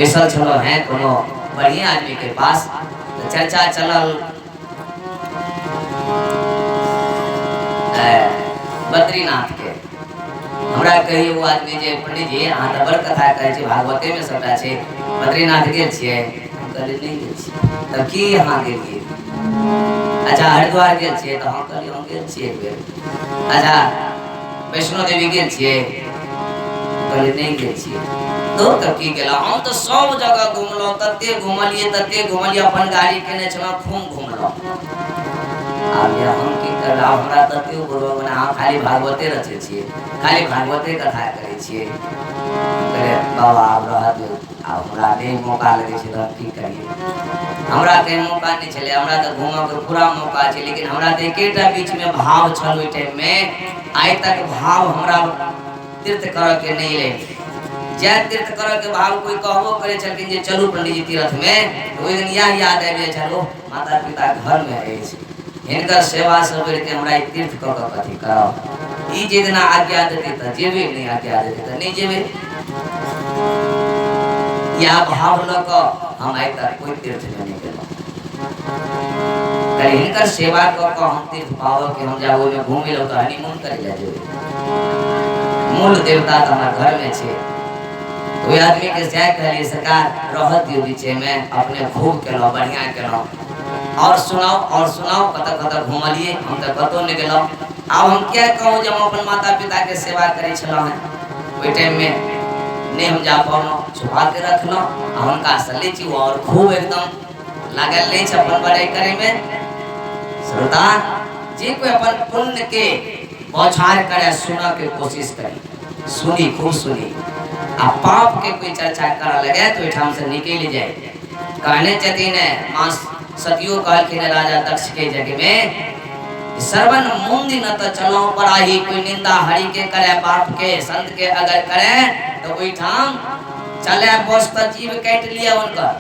बैसल चलो है कोनो बढ़िया आदमी के पास तो चर्चा चलल बद्रीनाथ के। हमरा कहिए वो आदमी जे पंडित जी अहाँ तो बड़ कथा कहै छी, भागवते में सबटा छै, बद्रीनाथ गेल छियै? हम कहलिए नहीं गेल छी। तब की अहाँ गेलिए? अच्छा हरिद्वार गेल छियै? तो हम कहलिए हम गेल छियै एक बेर। अच्छा वैष्णो देवी गेल छियै? कहलिए नहीं गेल छियै। तो तब की गेला? हम तो सब जगह घुमलो, तते घुमलिए अपन गाड़ी केने छलो, खूब घुमलो। आब या हम की करब? हमरा तते बोलबो मने अहाँ खाली भागवते रचे छियै, खाली भागवते कथा करै छियै। कहले बाबा आब रह दो, आब हमरा नहीं मौका लगे छै तो की करिए? हमरा कहीं मौका नहीं छले, हमरा तो घूमऽ के पूरा मौका छै, लेकिन हमरा तो एकेटा बीच में भाव छल ओइ टाइम में। आइ तक भाव हमरा तीर्थ करऽ के नहीं ले। जै तीर्थ करऽ के भाव कोई कहबो करे छलखिन जे चलू पंडित जी तीर्थ में, तो ओइ दिन यह याद आबि जाइ छल, माता पिता घर में अछि, हिनकर सेवा से बढ़ के हमरा तीर्थ कऽ के कथी करब? ई जे दिना आज्ञा देते त जेबे, नहीं आज्ञा देते त नहीं जेबे। या भाव ल क हम आइ तक कोई तीर्थ में नहीं गेलहुँ। कहीं हिनकर सेवा कऽ के हम तीर्थ पावो के हम जाब ओइमे घूमे लो तो हनीमून करे ले जेबे। मूल देवता तो हमार घर में छे। ओइ आदमी के जाय कहलिए सरकार रह दियो बीचे में, अपने खूब केलो, बढ़िया केलो, और सुनाओ कत घुमलिए? हम तो कतो नहीं गेलो। अब हम क्या कहूँ जब हम अपन माता पिता के सेवा करे छलो हैं ओइ टाइम में नहीं हम जा पालो, छुपा के रखलो। हुनका से ले छी और खूब एकदम लागल नहीं छ अपन बड़ाई करे में। श्रोता जे कोई अपन पुण्य के बौछार करे सुना के कोशिश करी, सुनी खूब सुनी, आ पाप के कोई चर्चा कर लगे तो इठाम से निकल जाए। कहने चतीन मां सतियो कहलखिन राजा दक्ष के जग में, सर्वन मुंदी न तो चलो पराही, कोई निंदा हरि के करे बाप के संत के अगर करे तो कोई ठाम चले बस तो जीव काट लिया उनकर,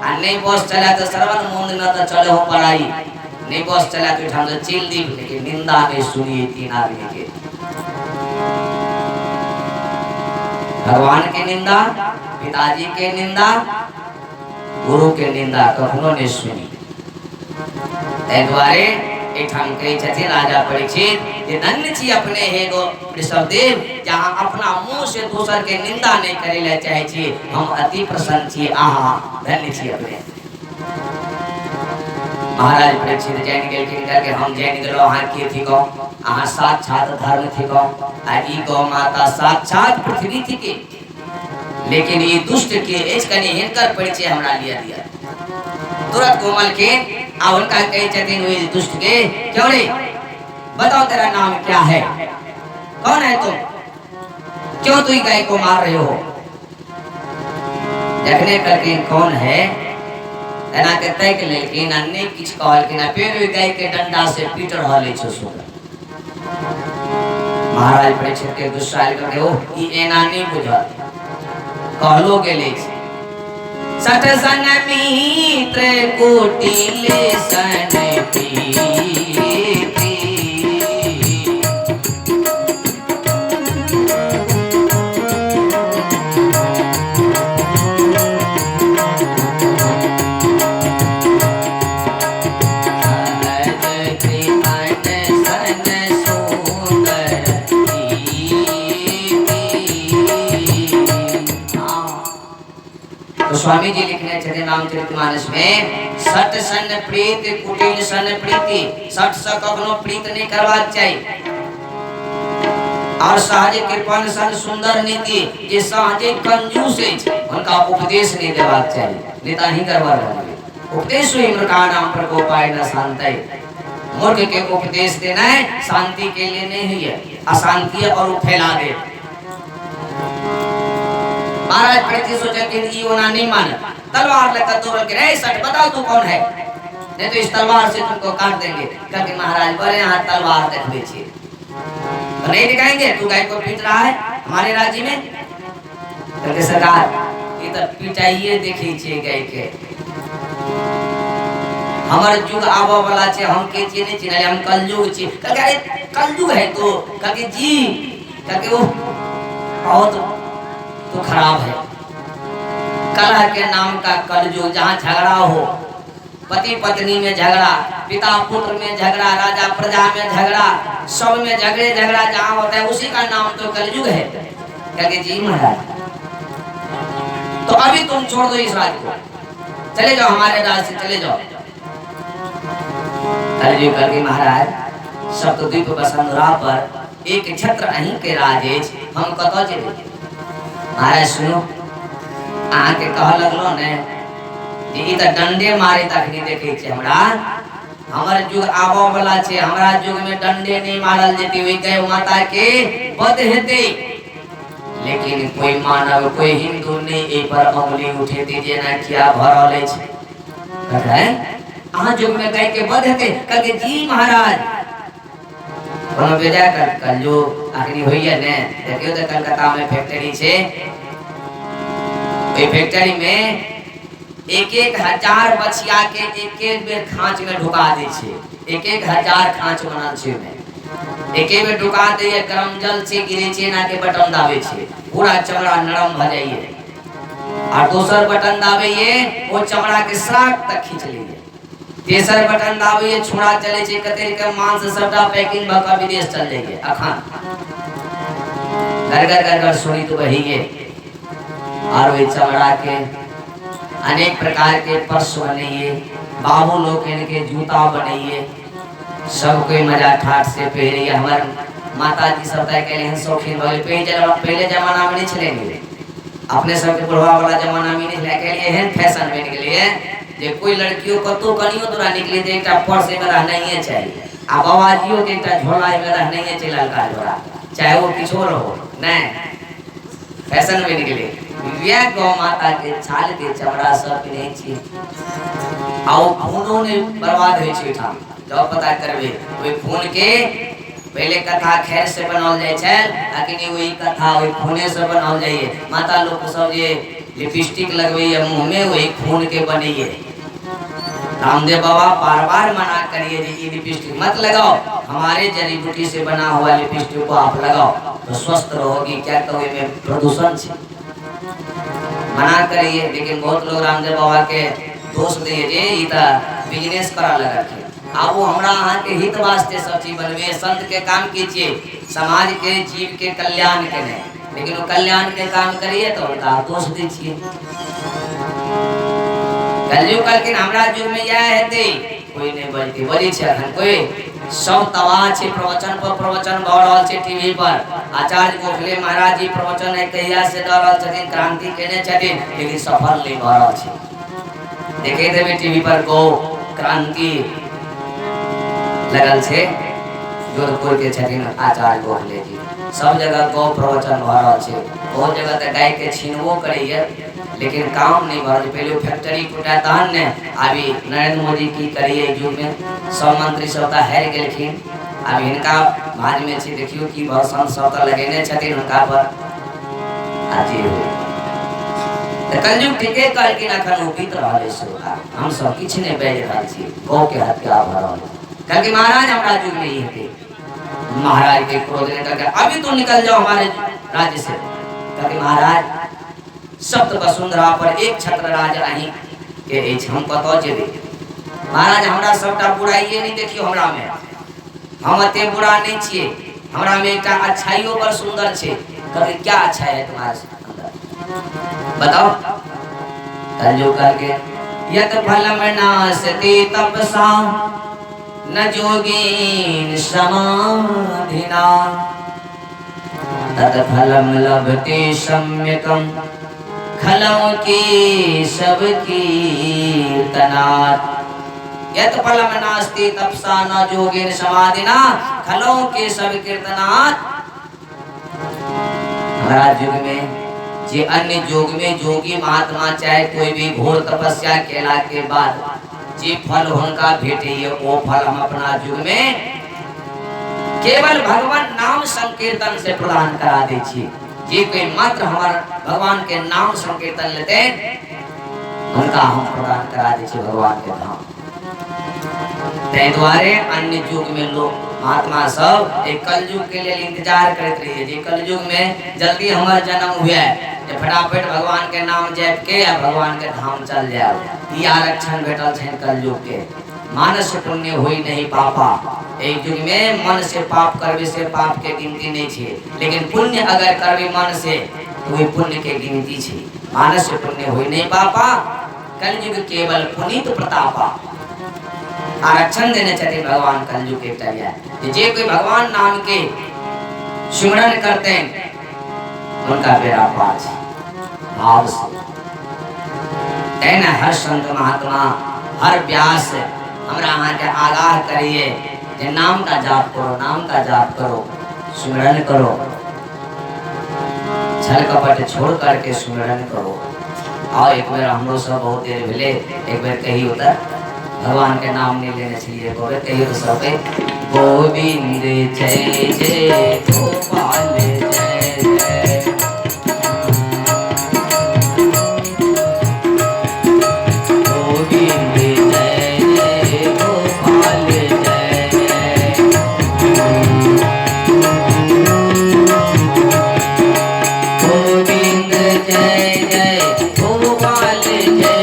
आ नहीं बस चले तो सर्वन मुंदी न तो चले हो पराही, नहीं बस चले तो ठाम से चिल दी, लेकिन निंदा नहीं सुनिए तीन आदमी के। भगवान के निंदा, पिताजी के निंदा, गुरु के निंदा कखनो नहीं सुनी। द्वारे एठाम कही छथिन राजा परीक्षित जे धन्य छी अपने हे गो वृषभदेव, जहाँ अपना मुंह से दूसर के निंदा नहीं करे ले चाहे छी, हम अति प्रसन्न छी। आहा धन्य छी अपने। महाराज परीक्षित जान गेल करके हम जान गेलो अहाँ के थी गो, अहाँ साक्षात धर्म थी गो, आ ई गो माता साक्षात पृथ्वी थी के, लेकिन ये दुष्ट के एज कने हिनकर परिचय हमरा लिया दिया। तुरंत कोमल के आ उनका कहे चतिन हुई दुष्ट के, क्यों रे बताओ तेरा नाम क्या है, कौन है तुम, क्यों तू गाय को मार रहे हो? देखने करके कौन है एना के तय के लेकिन अन्य किछ कहलकिन आ फिर गाय के डंडा से पीट रहले छ सुन। महाराज परीक्षित के गुस्सा आइल के ओ ई एना नहीं बुझल, कहलो गेले सठ सन मित्र कुटिल सन प्रीति, स्वामी जी लिखने चले रामचरितमानस में, सट सन प्रीत कुटिल सन प्रीति, सट से कखनो प्रीत नहीं करवाक चाहिए, और सहज कृपण सन सुंदर नीति, जे सहज कंजूस उनका उपदेश नहीं देवाक चाहिए, नेता ही करवा रहे। उपदेश हुई मूर्खा नाम प्रकोपाय न शांतै, मूर्ख के उपदेश देना है शांति के लिए नहीं है, अशांति और फैला दे। महाराज परीक्षित सोचे कि ये होना नहीं माने, तलवार लेकर दौड़ के रे सट बताओ तू कौन है, नहीं तो इस तलवार से तुमको काट देंगे। क्योंकि महाराज बड़े यहाँ तलवार देखते छे, तो नहीं दिखाएंगे, तू गाय को पीट रहा है हमारे राज्य में। क्योंकि सरकार ये तो पिटाइए देखे छे गाय के, हमारे जुग आबा वाला छे, हम के छे नहीं चिन्हले, हम कलयुग छे। कहके अरे कलयुग है तो, कहके जी, कहके वो बहुत तो खराब है। कलह के नाम का कलयुग, जहाँ झगड़ा हो, पति पत्नी में झगड़ा, पिता पुत्र में झगड़ा, राजा प्रजा में झगड़ा, सब में झगड़ा जहाँ होता है उसी का नाम तो कलयुग है। क्या जी महाराज, तो अभी तुम छोड़ दो इस राज को, चले जाओ हमारे राज से चले जाओ। कलयुग करके महाराज सप्तद्वीप वसुंधरा पर एक छत्र अहीं के राजेश, हम कतो चले। महाराज सुनो, आके कह लगलो ने ई त डंडे मारे तक नहीं देखे छे हमरा, हमर युग आबो वाला छे, हमरा युग में डंडे नहीं मारल जेती, ओई गए माता के वध हेते, लेकिन कोई मानव कोई हिंदू नहीं ए पर उंगली उठे दीजिए ना क्या भरले छे। कहै अहाँ युग में गए के वध हेते, कहके जी महाराज कोनो बेजा कर कलयुग आखिरी होइए ने, देखियो त कलकत्ता में फैक्ट्री छे, ओई फैक्ट्री में एक हजार बछिया के एक बेर खांच में ढुका दै छे, एक हजार खांच बनल छे में, एक बेर ढुका दे, गरम जल से गिरे छे ना के बटन दाबे छे, पूरा चमड़ा नरम भ जाइए, और दूसर बटन दाबे वो चमड़ा के साक तक खींच लिए, तेसर बटन दाबे छुड़ा चले छे, कते के मांस सबटा पैकिंग भका विदेश चल जाइए। अखन घर सुनी तो बहिए, और वे चमड़ा के अनेक प्रकार के पर्स बनाइए, बाबू लोग इनके जूता बनाइए, सब कोई मजा ठाट से पहनिए। हमार माता जी सब तय के लिए शौकीन भले, पहले जमाना में नहीं चलेंगे, अपने सब के बुढ़वा वाला जमाना में नहीं चले, के लिए है फैशन बन के लिए जे कोई लड़कियों को तो कनियो दूरा निकले दे, एकटा पर्स में रहना ही चाहिए, आ बाबाजियों के एकटा झोला में रहना ही चाहिए, लड़का झोला चाहे वो किशोर हो, नहीं फैशन बन के लिए वे गौ माता के छाल के चमड़ा सब पिने छी, आओ खूनों ने बर्बाद होई छी ठाम, जब पता करबे ओई खून के पहले कथा खैर से बनाओल जाय छै, लेकिन वही कथा वही खूने से बनाओल जाइए। माता लोग को सब ये लिपस्टिक लगवाइए मुंह में, वही खून के बनाइए। रामदेव बाबा बार बार मना करिए ये लिपस्टिक मत लगाओ, हमारे जड़ी बूटी से बना हुआ लिपस्टिक को आप लगाओ तो स्वस्थ रहोगी, क्या कहोगे में प्रदूषण छे, मना करिए। लेकिन बहुत लोग रामदेव बाबा के दोष दिए जे ई त बिजनेस करा लगा के, अब वो हमरा अहाँ के हित वास्ते सब चीज बनवे, संत के काम कीजिए, समाज के जीव के कल्याण के नहीं, लेकिन वो कल्याण के काम करिए तो उनका दोष दीजिए। कलयुग लेकिन हमरा युग में यह हेते कोई नहीं बजती, बजी छे अखन कोई सब तवा छे, प्रवचन पर प्रवचन भ रहल छे टीवी पर, आचार्य गोखले महाराज जी प्रवचन है कहिया से द रहल छथिन, क्रांति केने छथिन, लेकिन सफल नहीं भ रहल छे। देखे देबे टीवी पर गो क्रांति लगल छे, जोधपुर के छथिन आचार्य गोखले जी, सब जगह गौ प्रवचन भ रहल छे, बहुत जगह त गाय के छीनबो करैया, लेकिन काम नहीं भरल। पहले फैक्ट्री टूटा तहन ने, अभी नरेंद्र मोदी की करिए युग में सब मंत्री सब हार गेलखिन, अभी इनका भाज में छे, देखियो कि भाषण सब लगेने छथिन उनका पर आजी हो। त कलयुग ठीके कहलखिन, अखन उपीत रहल सोहा, हम सब किछ नहीं बाजि रहल छी, गौ के हत्या भ रहल, कहलखिन महाराज हमरा युग में ये थे, महाराज के क्रोध ने कहलखिन अभी तो निकल जाओ हमारे राज्य से, कहलखिन महाराज सप्त वसुंधरा पर एक छत्र राज अहीं के एछ, हम कतो जेबे, महाराज हमरा सबटा बुराइए नहीं देखियो हमरा में, हम अते बुरा नहीं छिए, हमरा में एकटा अच्छाइयो पर सुंदर छे, कहते क्या अच्छा है तुम्हारे अंदर बताओ। कलयुग करके यत फलम नास्ति तपसा न जोगीन समाधिना, तत फलम लभते सम्यकम खलों की सब कीर्तनात्, यत फलम नास्ति तपसा न जोगेन समाधिना खलों के सब कीर्तनात्। हमारा युग में जे अन्य युग में जोगी महात्मा चाहे कोई भी घोर तपस्या केला के बाद जे फल उनका भेटे, वो फल हम अपना युग में केवल भगवान नाम संकीर्तन से प्रदान करा दे छी। जे कोई मात्र हमारे भगवान के नाम संकीर्तन लेते उनका हम प्रदान करा दे छी भगवान के धाम। ते द्वारे अन्य युग में लोग महात्मा सब एक कलयुग के लिए इंतजार करते रहिए, जे कलयुग में जल्दी हमारा जन्म हुआ है, जे फटाफट भगवान के नाम जप के या भगवान के धाम चल जाए। ई आरक्षण भेटल छै कलयुग के। मानस पुण्य होई नहीं पापा। एक युग में मन से पाप करबे से पाप के गिनती नहीं छे, लेकिन पुण्य अगर करबे मन से तो वही पुण्य के गिनती छे। मानस पुण्य होई नहीं पापा, कलयुग केवल पुनीत प्रतापा। आरक्षण देने चाहते भगवान कलयुग के टरिया। जे कोई भगवान नाम के सिमरन करते हैं उनका बेड़ा पार भाव से। हर संत महात्मा हर व्यास हमरा अहाँ के आगाह करिए जे नाम का जाप करो, नाम का जाप करो, सिमरन करो, छल कपट छोड़ करके सिमरन करो। आओ एक बार हम लोग सब बहुत देर भेले एक बार कही उधर भगवान के नाम नहीं लेने चाहिए। कही तो सब गोविंद जय जय गोपाल जय जय, गोविंद जय जय गोपाल जय जय, गोविंद जय जय गोपाल जय जय,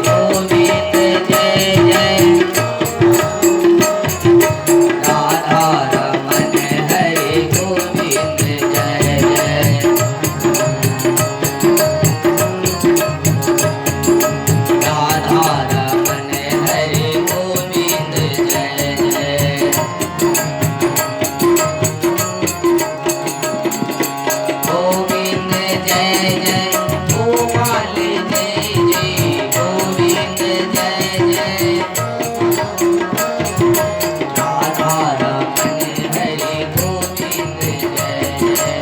गोविंद जय जय राधा रमन हरे गोविंद जय जय, राधा रमन हरे गोविंद जय जय, गोविंद जय जय गोपाल जय जय, गोविंद जय जय राधा रमन हरे गोविंद जय जय,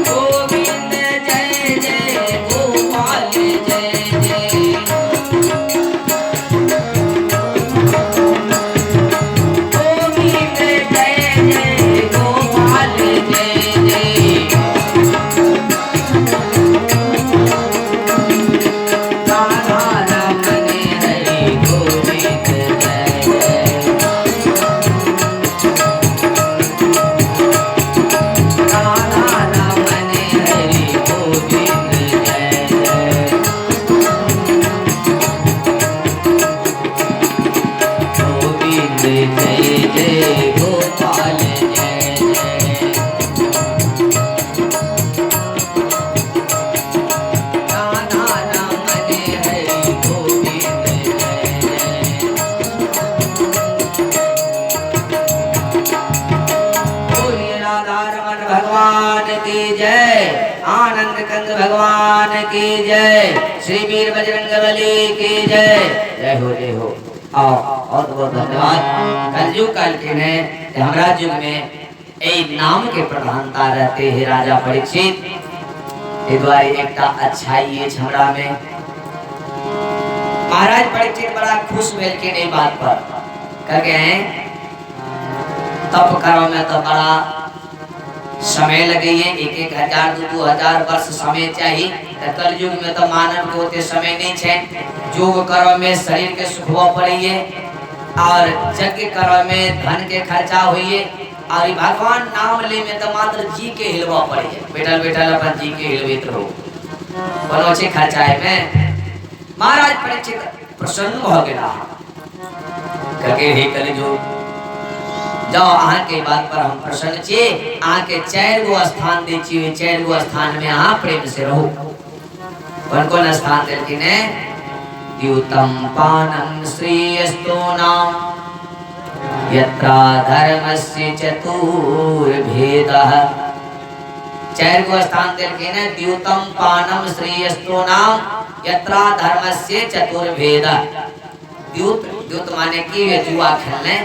गोविंद जय जय गोपाल जय जय, गोविंद जय जय गोपाल जय जय, राधा रमन हरे गोविंद जय जय, राधा रमन हरे गोविंद जय जय, गोविंद जय जय गोपाल जय जय, राधा रमन हरे गोविंद जय जय, बोलिए राधा रमन भगवान की जय, आनंद कंद भगवान की जय, श्री वीर बजरंग बली की जय। जय हो जय हो। आओ बहुत बहुत धन्यवाद। कलयुग काल के ने हमारा युग में ए नाम के प्रधानता रहते हैं राजा परीक्षित। ए द्वारे एकटा अच्छाई है हमरा में। महाराज परीक्षित बड़ा खुश भेल के नहीं बात पर कह गए तप करो में तो बड़ा समय लगे, एक हजार दो हजार वर्ष समय चाहिए। तो कलयुग में तो मानव के होते समय नहीं है। योग करो में शरीर के सुखवा पड़िए और यज्ञ करो में धन के खर्चा हुई और भगवान नाम ले में तो मात्र जी के हिलवा पड़िए। बैठल बैठल अपन जी के हिलवित रहो बनोचे खर्चाए में। महाराज परीक्षित प्रसन्न हो गया कहे हे कलयुग जाओ अहाँ के बात पर हम प्रसन्न छे। अहाँ के 4 गो स्थान दे छी, 4 गो स्थान में अहाँ प्रेम से रहो। कौन कौन स्थान देलखिन है? द्यूतम पानम श्रेयस्तो नाम यत्रा धर्मस्य चतुर्भेदः। 4 गो स्थान देलखिन है। द्यूतम पानम श्रेयस्तो नाम यत्रा धर्मस्य चतुर्भेदः। द्यूत माने की जुआ खेलने।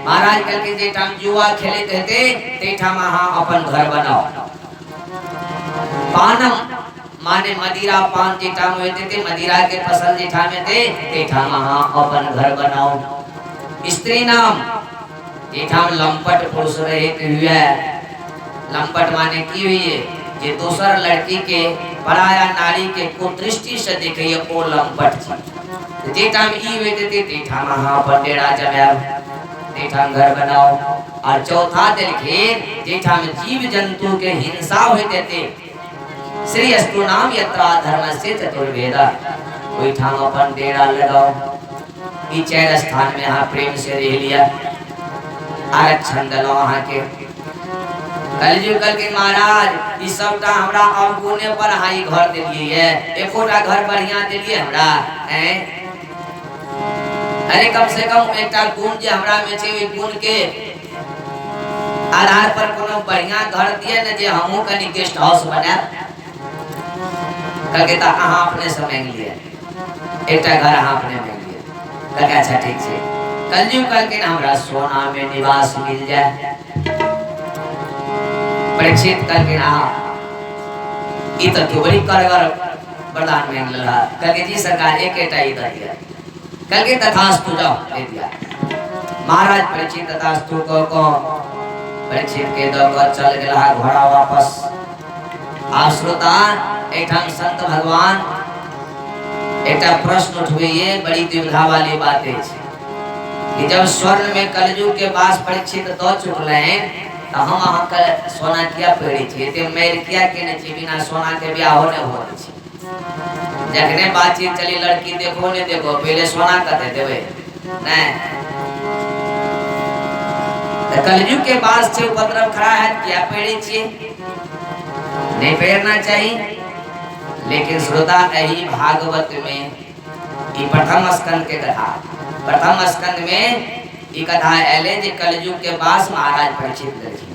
महाराज कल के जेठा जुआ खेले कहते तेठा महा अपन घर बनाओ। पानम माने मदिरा पान जेठा में होते थे, मदिरा के फसल जेठा में थे तेठा महा अपन घर बनाओ। स्त्री नाम जेठा में लंपट पुरुष रहते हुए। लंपट माने की हुई है जे दूसर लड़की के पराया नारी के कुदृष्टि से देखे ओ लंपट जेठा में ई होते थे तेठा महा अपन डेरा जमाया। एठाम घर बनाओ। और चौथा दिलखे जेठाम जीव जंतु के हिंसा होते देते श्री अस्तु नाम यत्रा धर्म से चतुर्वेदा कोई ठाम अपन डेरा लगाओ। ई चैर स्थान में यहाँ प्रेम से रह लिया आरक्षण दलो वहाँ के कलयुग कल के महाराज इस सबटा हमरा अवगुणे पर हाई घर दिलिए है एकोटा घर बढ़िया दिलिए हमरा हैं। अरे कम से कम एकटा गुण जे हमरा में छै ओई गुण के आधार पर कोनो बढ़िया घर दिए न जे हमहु कनी गेस्ट हाउस बनाए कके ता अहाँ अपने से मांग लिए एकटा घर अहाँ अपने मांग लिए कके अच्छा ठीक छै कलयुग कल के हमरा सोना में निवास मिल जाए। परीक्षित कल के ना ई तो क्यों बड़ी कारगर वरदान मांग लला कल के जी सरकार एकेटा ही दे दिया कल के तथास्तु जाओ दे दिया। महाराज परीक्षित तथास्तु को परीक्षित के दो को चल गेला घोड़ा वापस। आप श्रोता एठाम संत भगवान एकटा प्रश्न उठबैये बड़ी दुविधा वाली बात है कि जब स्वर्ण में कलयुग के पास परीक्षित दो चुकले तो हम अहाँ के सोना किया पड़ी थी ते मेर किया के ने छी बिना सोना के ब्याह होने हो छी जखने बातचीत चली लड़की देखो ने देखो पहले सोना कते देबे नहीं तो कलयुग के पास से उपद्रव खड़ा है क्या पड़ी छी नहीं पहनना चाहिए। लेकिन श्रोता यही भागवत में ई प्रथम स्कंद के कथा प्रथम स्कंद में ई कथा एले जे कलयुग के पास महाराज परीक्षित रखी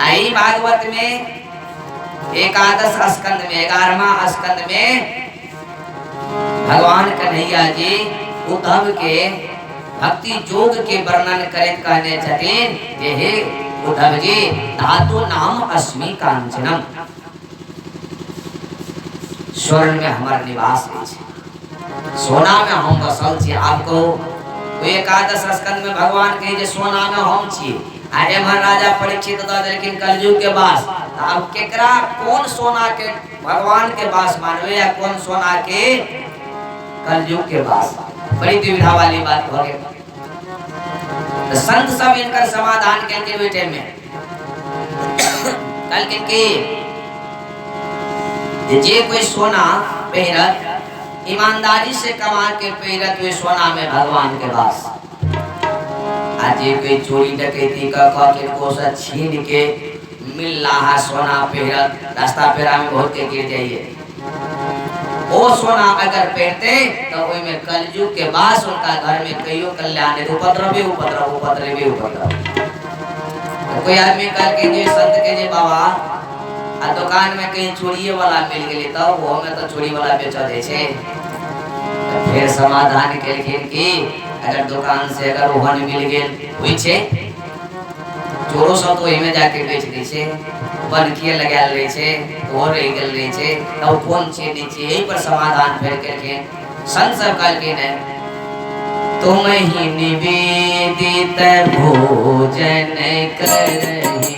आई भागवत में एकादश स्कंद में 11वां स्कंद में भगवान कन्हैया जी उद्धव के भक्ति योग के वर्णन करत कहने छथिन जे हे उद्धव जी धातु नाम अस्मि कांचनम स्वर्ण में हमार निवास है सोना में हम बसल छी। आपको एकादश स्कंद में भगवान कहे जे सोना में हम छी आए महाराजा परीक्षित द लेकिन कलयुग के पास अब केकरा कौन सोना के भगवान के पास मानवे या कौन सोना के कलयुग के पास बड़ी दुविधा वाली बात हो गई। तो संत सब इनका समाधान करके बैठे में कल के जे कोई सोना पहरत ईमानदारी से कमा के पहरत हुए सोना में भगवान के पास आज कोई चोरी डकैती का को से छीन के मिल रहा सोना पहरत रास्ता पेरा में बहुत के गिर जाइए वो सोना अगर पहनते तो वही में कलयुग के बाद उनका घर में कईयों कल्याण उपद्रव तो कोई आदमी कल के जे संत के जे बाबा आ दुकान में कहीं चोरिये वाला मिल गेली तो वो में तो चोरी वाला बेचा दे छे फिर समाधान केलखिन कि अगर दुकान से अगर ओहन मिल गेल होई छे चोरो सब तो एमे जाके बेच दै छे बनकिए लगाल रहे छे और रह गेल रहे छे तब कौन छे दी छे यही पर समाधान फिर केलखिन संत सब कल के ने तुम ही निवेदित भोजन करही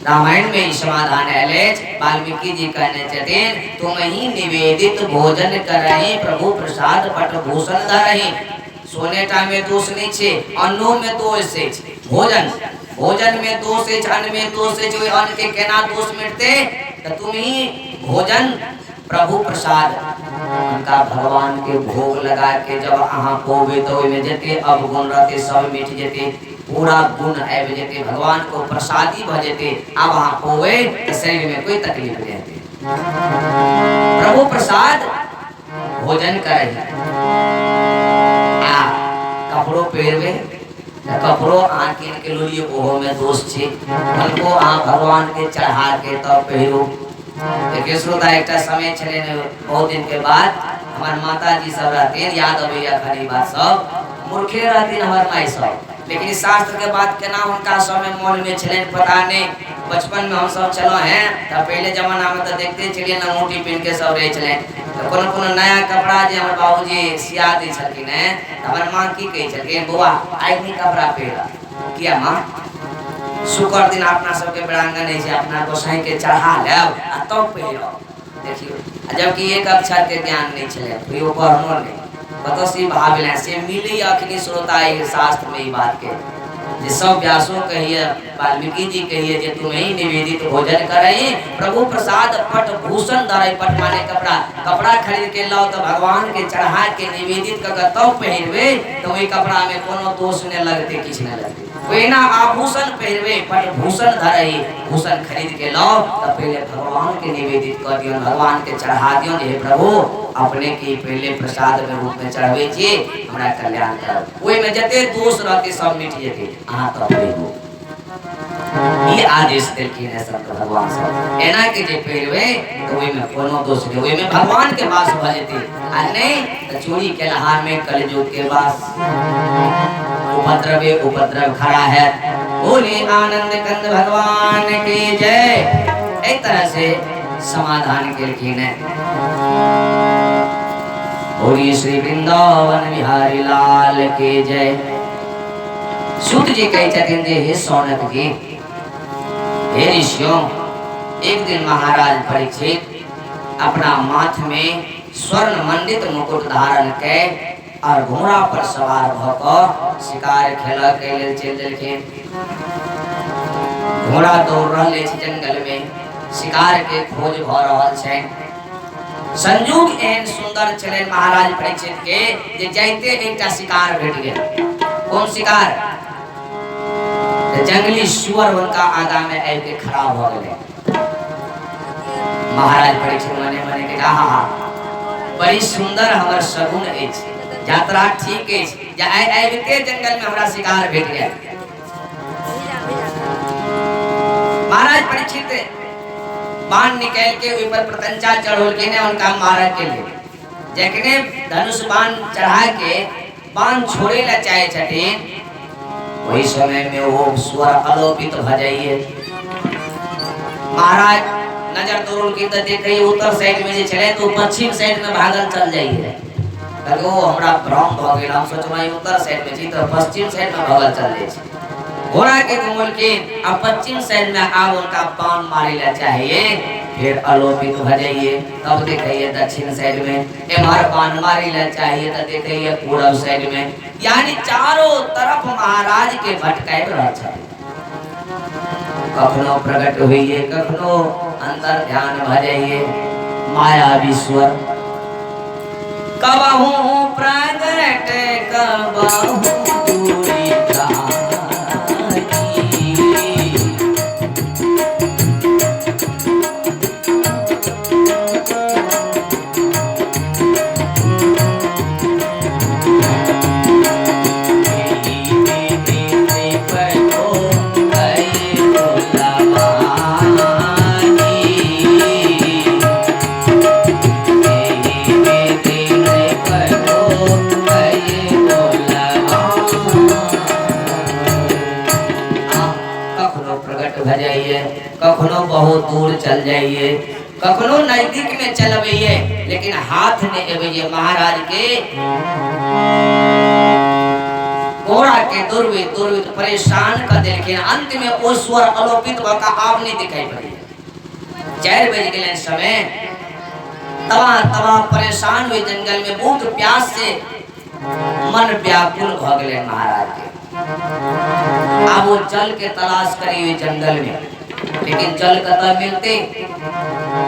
रामायण में समाधान है वाल्मीकि जी कहने छथिन तुम ही निवेदित भोजन करही प्रभु प्रसाद पट भूषण धरही सोनेटा में दोष नहीं छे अन्नो में दोष छे भोजन में दोष छे अन्न में दोष छे जो अन्न के केना दोष मिटते तो तुम ही भोजन प्रभु प्रसाद उनका भगवान के भोग लगा के जब अहाँ पोवे तो में जते अवगुण रहते सब मिट जेते, पूरा गुण आबि जेते, भगवान को प्रसादी भ जेते। अब अहाँ पोवे तो शरीर में कोई तकलीफ नहीं रहती। प्रभु प्रसाद भोजन करे आ कपड़ो पहरवे, कपड़ो आहाँ कीन के लोलिए ओहो में दोष छे, उनको आहाँ भगवान के चढ़ा के तब पहिरो। देखिए श्रोता एक समय छले बहुत दिन के बाद हमार माता जी सब रहते याद अबैया खरी बात सब मूर्खे रहती हमार माई सब, लेकिन शास्त्र के बात केना उनका समय मन में छले पता नहीं। बचपन में हम सब चलो हैं तब पहले जमाना में तो देखते चलिए ना मोटी पहन के सब रहे चले, तो कोनो कोनो नया कपड़ा जे हमर बाबूजी सिया दै छलखिन है हमर मां की कहे छलखिन बौआ आइ नहीं कपड़ा पहरा किया मां शुक्र दिन अपना सबके बेड़ांगन है से अपना गोसाई के चढ़ा लेब आ तब पहिरो। देखियो जबकि एक अक्षर के ज्ञान नहीं छले तो वो पढ़नो नहीं बतसी भावले से मिली अखनी श्रोता है शास्त्र में ई बात के जे सब व्यासो कहिए वाल्मीकि जी कहिए जे तुम्हें ही निवेदित भोजन करई प्रभु प्रसाद पट भूषण धरई। पट माने कपड़ा, कपड़ा खरीद के लाओ तो भगवान के चढ़ा के निवेदित कर तब पहिरवे तो वही कपड़ा में कोनो दोष न लगते किछ न लगते। वेना आभूषण पहिरवे पट भूषण धरई, भूषण खरीद के लाओ तो पहले भगवान के निवेदित कर दियो, भगवान के चढ़ा दियो। हे प्रभु अपने की पहले प्रसाद में रूप में चढ़ावे छी हमरा कल्याण कर, ओई में जते दोष रहते सब मिट जेते अहाँ तो पहिरो। ये आदेश देलखिन है संत भगवान सब एना के जे पहिरवे तो ओई में कोनो दोष नहीं, ओई में भगवान के वास भ जेते आ नहीं तो चोरी के लहार में कलयुग के वास उपद्रवे उपद्रव खड़ा है। बोले आनंद कंद भगवान की जय। एक तरह से समाधान के लिए बोलिए श्री वृंदावन बिहारी लाल के जय। सूत जी कहे छथिन जे हे सौनक जी हे ऋषियों, एक दिन महाराज परीक्षित अपना माथ में स्वर्ण मंडित मुकुट धारण के और घोड़ा पर सवार भकर शिकार खेल के लेल चल देलखिन। घोड़ा दौड़ रहले छै जंगल में, शिकार के खोज भ रहल छै। संयोग एहन सुंदर छले महाराज परीक्षित के जे जाइते एकटा शिकार भेट गेल। कौन शिकार? जंगली सुअर उनका आगा में आबि के खड़ा भ गेले। महाराज परीक्षित मने मने के आहा बड़ी सुंदर हमर सगुन अछि, यात्रा ठीक अछि, जे आबिते जंगल में हमरा शिकार भेट गेल। महाराज परीक्षित बाण निकाल के ऊपर प्रतंचा चढ़ोल के ने उनका मारे के लिए जखने धनुष बाण चढ़ा के बाण छोड़े ला चाहे छथिन वही समय में वो स्वर आलोकित भ जाइए। महाराज नजर तोड़ के तो देखे उत्तर साइड में जे चले तो पश्चिम साइड में भागल चल जाइए। कहो हमरा भ्रम भ गेल, हम सोचबै उत्तर साइड में छी तो पश्चिम साइड में भागल चल जाए छी। घोड़ा के घुमल के अब पश्चिम साइड में आग उनका बाण मारे ला चाहिए, फिर आलोकित हो जाइए। तब देखिए दक्षिण साइड में एमहर बाण मारे ला चाहिए तो देखिए पूर्व साइड में, यानी चारों तरफ महाराज के भटकाए रह छथि। कखनो प्रकट होइए कखनो अंतर ध्यान भ जाइए। माया विश्वर कबहू प्रकट कबहू दूरी का कखनो बहुत दूर चल जाइए, कखनो नजदीक में चलबैये, लेकिन हाथ में एबैये महाराज के घोड़ा के दुर्वित दुर्वित परेशान कर देलखिन। अंत में वो स्वर आलोकित भका आप नहीं दिखाई पड़ी। 4 बज गेल समय, तबा तबा परेशान हुए जंगल में, भूख प्यास से मन व्याकुल भ गेले महाराज के। अब वो जल के तलाश करी हुई जंगल में, लेकिन जल कतऽ मिलते?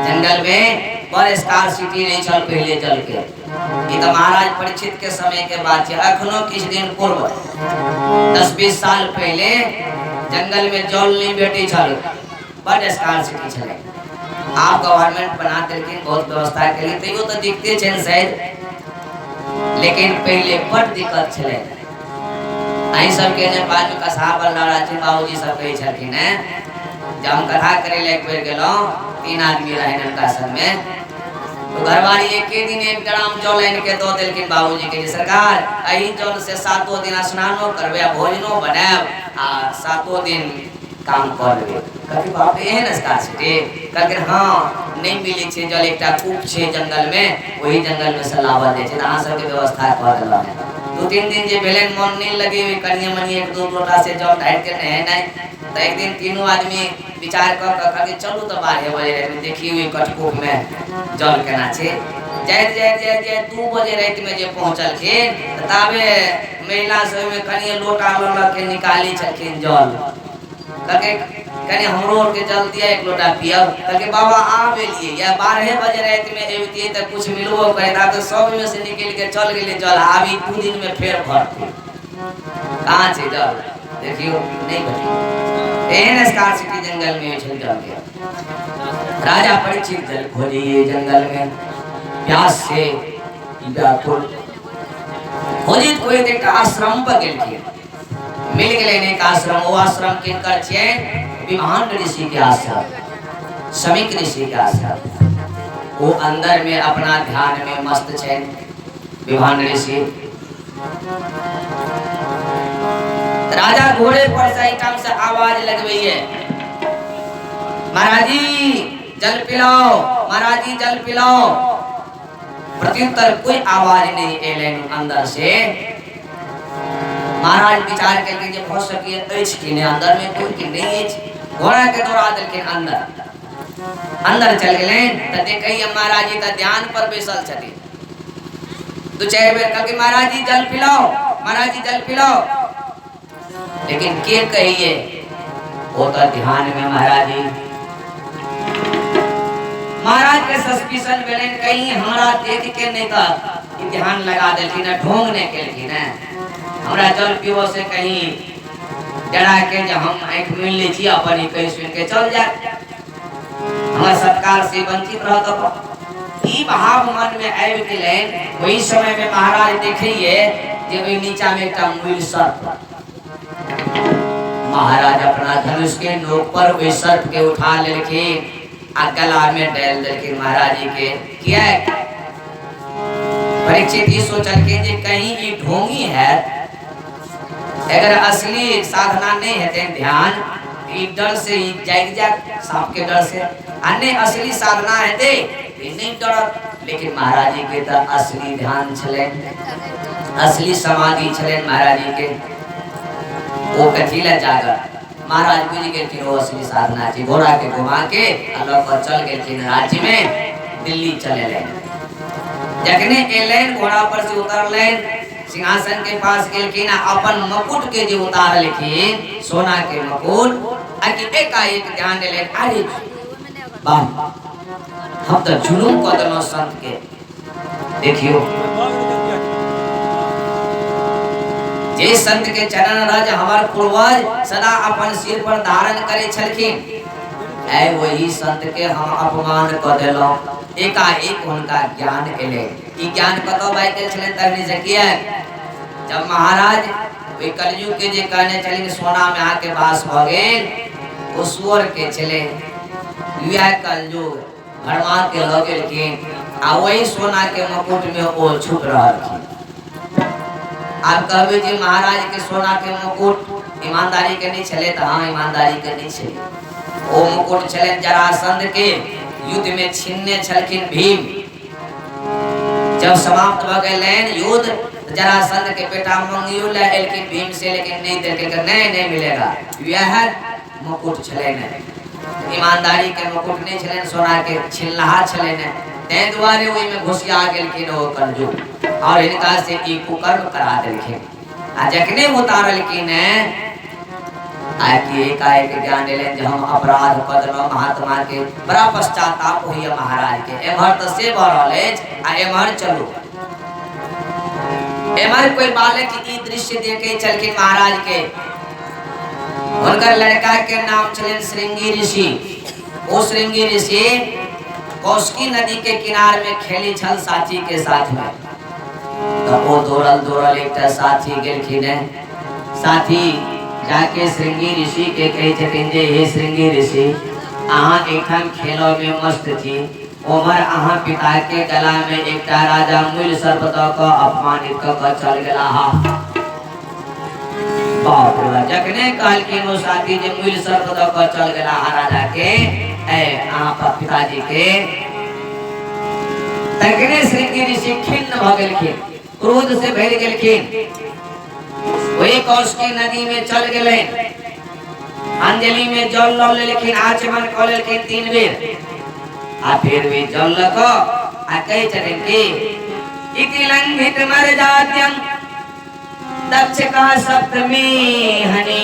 जंगल में बड़ स्कार्सिटी नहीं चल पहले जल के। ये तो महाराज परीक्षित के समय के बात है। अखनो किस दिन पूर्व 10-20 साल पहले जंगल में जल नहीं बेटी चल, बड़ स्कार्सिटी चले। आप गवर्नमेंट बना देलखिन बहुत व्यवस्था के लिए, तो तो दिखते छन शायद, लेकिन पहले बड़ दिक्कत चले। आई सब के नेपाल में कसाब लड़ा छी बाबूजी सब कहे छलखिन है, जब हम कथा करे ले एक बेर गेलो, 3 आदमी रहे ननका संग में, तो घरवाली एक के दिन एक ड्राम जल आन के दो देलखिन बाबूजी के, सरकार एही जल से 7 दिन स्नानो करबे, भोजनो बनाब आ 7 दिन काम करबे। कथि बाप एहन स्कार्सिटी कहलखिन हां नहीं मिले छे जल, एकटा कूप छे जंगल में, वही जंगल में से लावा दे छे, अहां सब के व्यवस्था कर देला है। 2-3 दिन जे भेलन मन नहीं लगे, वे कनिया मनी 1-2 लोटा से जल ढार के नहे नहीं, तो एक दिन तीनों आदमी विचार कर के चलू तो 12 बजे देखी हुई कटकूप में जल केना छे। जाए 2 बजे रात में जे पहुंचल के, तबे महिला सब में कनिया लोटा ल के निकाली छलखिन जल, कहके कने हमरो के जल दिया 1 लोटा पियब, कहके बाबा आ बेलिए या 12 बजे रात में एवती त कुछ मिलबो करे, तो सब में से निकल के चल गेले जल, आबी 2 दिन में फेर भरते कहां छे जल, देखियो नहीं बची। एहन स्कार्सिटी जंगल में चल गया। राजा परीक्षित जल खोजिए जंगल में, प्यास से व्याकुल खोजित कोई एक आश्रम पर गेल, मिल गए एक आश्रम। वो आश्रम किनकर छे? विभान ऋषि के आश्रम, समीक ऋषि के आश्रम। वो अंदर में अपना ध्यान में मस्त छे विभान ऋषि। राजा घोड़े पर से एकदम से आवाज लगवाइए, महाराज जी जल पिलाओ, महाराज जी जल पिलाओ। प्रत्युत्तर कोई आवाज नहीं एलेन अंदर से। महाराज विचार करके जब हो सके कि अंदर में कोई कि नहीं है, घोड़ा के दौड़ा दिलखिन अंदर चल गए, तो देखिए महाराज जी तो ध्यान पर बैसल छथि। 2-4 बेर कहके महाराज जी जल पिलाओ, महाराज जी जल पिलाओ, लेकिन के कहिए वो तो ध्यान में महाराज जी। महाराज के सस्पिशन बेलन कहीं हमरा देख के नहीं था ध्यान लगा देलखिन, ढोंगने के लिए हमरा जल पीबो से कहीं डरा के जब हम आंख मिल ले छी अपन कहीं सुन के चल जाए, हमारे सत्कार से वंचित रह तो ई भाव मन में आबि गेलैन। वही समय में महाराज देखिए जे वही नीचा में एक मूल सर्प, महाराज अपना धनुष के नोक पर वही सर्प के उठा लेलखिन आ गला में डाल देलखिन महाराज जी के। किया परीक्षित ही सोचल के जे कहीं ये ढोंगी है, अगर असली साधना नहीं है ध्यान, डर से जाग सांप के डर से, अन्य असली साधना है दे नहीं डर। लेकिन महाराज जी के तो असली ध्यान चले, असली समाधि चले महाराज जी के। वो कथीला जागर महाराज बुझ गए कि वो असली साधना थी। घोड़ा के घुमा के अल्लाह पर चल गए राज्य में, दिल्ली चले ले। जखने एलेन घोड़ा पर से उतरलेन, सिंहासन के पास गेलखिन, अपन मुकुट के जो उतार लेखिन सोना के मुकुट, आकि एकाएक ध्यान देले, अरे वाह हम तो जुलूम को दनो संत के। देखियो जे संत के चरण रज हमार पूर्वज सदा अपन सिर पर धारण करे छलखिन, ऐ वही संत के हम अपमान क देलो। एकाएक उनका ज्ञान एले। ई ज्ञान कतो बाई के छले तहनी से किया, जब महाराज वे कलयुग के जे कहने चले सोना में आके वास भ गेल, ओ सुअर के चले यह कलयुग भरमा के लगे के, आ वही सोना के मुकुट में वो छुप रहलखिन। आप कहबे जी महाराज के सोना के मुकुट ईमानदारी के नहीं चले, तो हाँ ईमानदारी के नहीं चले। वो मुकुट चले जरासंध के युद्ध में छीनने छलखिन भीम। जब समाप्त भ गेलैन युद्ध, जरासंध के बेटा मंगियो ले एलखिन भीम से, लेकिन नहीं देलके, नहीं मिलेगा। यह मुकुट छले ने, ईमानदारी के मुकुट नहीं छले, सोना के छिलहा छले ने। ते द्वारे ओई में घुसिया गेलखिन ओ कलयुग, और इनका से ई कुकर्म करा देलखिन। आ जखने उतारलखिन आके एकाएक ज्ञान ले जो हम अपराध कदलो महात्मा के बड़ा पश्चाताप हुई महाराज के एमहर तो से भरले आ एमहर चलो एमहर कोई बालक की दृश्य देखे चलके महाराज के उनका लड़का के नाम चले श्रृंगी ऋषि। वो श्रृंगी ऋषि कौशिकी नदी के किनारे में खेली छल साथी के साथ में तो वो दौड़ल एक साथी गेलखिन साथी जाके श्रृंगी ऋषि के कहे छथिन जे हे श्रृंगी ऋषि अहाँ एखन खेलो में मस्त थी उमर अहाँ पिता के गला में एक राजा मूल सर्प द क अपमानित क चल गेला हा। बाप रे जखने कहलखिन वो साथी जे मूल सर्प द क चल गेला हा राजा के अहाँ पिताजी के तखने श्रृंगी ऋषि खिन्न भ गेलखिन क्रोध से भर गेलखिन वही कौशिकी नदी में चल गए अंजलि में जल ल लेकिन आचमन कर लेकिन 3 बेर आ फिर भी जल ल को आ कहे छथिन कि इति लंघित मर्याद्यं दक्ष का सप्तमी हनि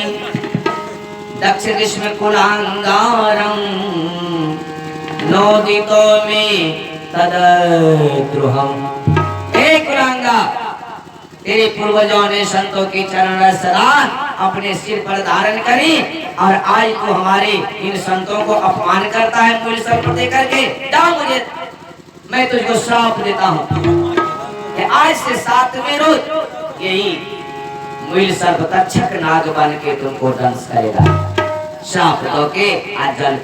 दक्ष ग्रीष्म कुलांगारं नोदितो में तद्द्रोहम्। हे कुलांगा तेरे पूर्वजों ने संतों की चरण सदा अपने सिर पर धारण करी और आज तू हमारे इन संतों को अपमान करता है मूल सर्प दे करके। जा मुझे मैं तुझको श्राप देता हूँ कि आज से 7वें रोज यही मूल सर्प तक्षक नाग बन के तुमको दंश करेगा। श्राप दो के आज जल